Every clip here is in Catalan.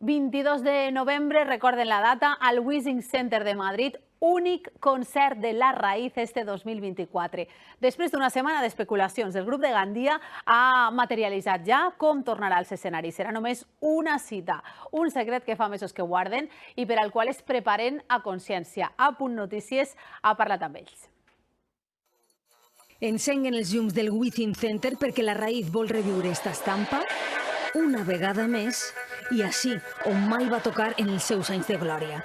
22 de novembre, recorden la data, al Wishing Center de Madrid, únic concert de La Raïz este 2024. Després d'una setmana d'especulacions, el grup de Gandia ha materialitzat ja com tornarà als escenaris. Serà només una cita, un secret que fa mesos que guarden i per al qual es preparen a consciència. A Punt Notícies ha parlat amb ells. Encenguen els llums del Wishing Center perquè La Raïz vol reviure esta estampa una vegada més i així, on mai va tocar en els seus anys de glòria.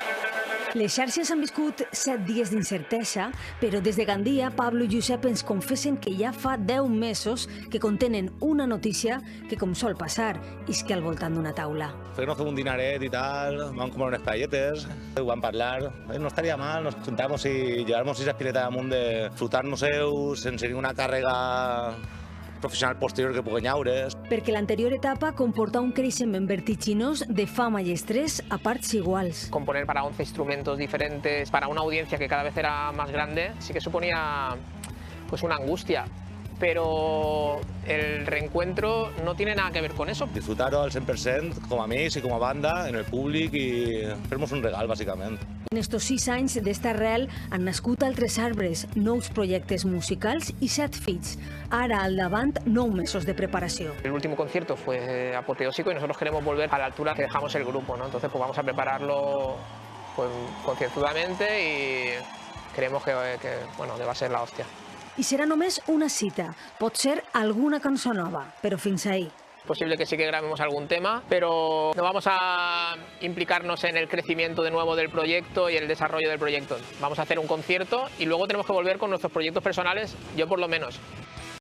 Les xarxes han viscut 7 dies d'incertesa, però des de Gandia, Pablo i Josep ens confessen que ja fa 10 mesos que contenen una notícia que, com sol passar, isque al voltant d'una taula. Nos fem un dinaret i tal, vam comer unes paelletes, ho vam parlar, no estaria mal, nos juntamos i llevamos esa espineta damunt de disfrutar-nos-eus sense ninguna càrrega professional posterior que puguen llaures. Perquè l'anterior etapa comporta un creixement vertiginós de fama y estrés a parts iguals. Componer para 11 instrumentos diferentes, para una audiencia que cada vez era más grande, sí que suponía pues una angustia. Pero el reencuentro no tiene nada que ver con eso. Disfrutar-ho al 100% com a amics i com a banda, en el públic i fer-nos un regal, bàsicament. En estos 6 anys d'esta arrel han nascut altres arbres, nous projectes musicals i 7 fills. Ara al davant 9 mesos de preparació. El último concierto fue apoteósico y nosotros queremos volver a la altura que dejamos el grupo, ¿no? Entonces pues vamos a prepararlo pues, concienzudamente y creemos que bueno, que va a ser la hostia. I serà només una cita, pot ser alguna cançó nova, però fins ahí. Posible que sí que grabemos algún tema, pero no vamos a implicarnos en el crecimiento de nuevo del proyecto y el desarrollo del proyecto. Vamos a hacer un concierto y luego tenemos que volver con nuestros proyectos personales, yo por lo menos.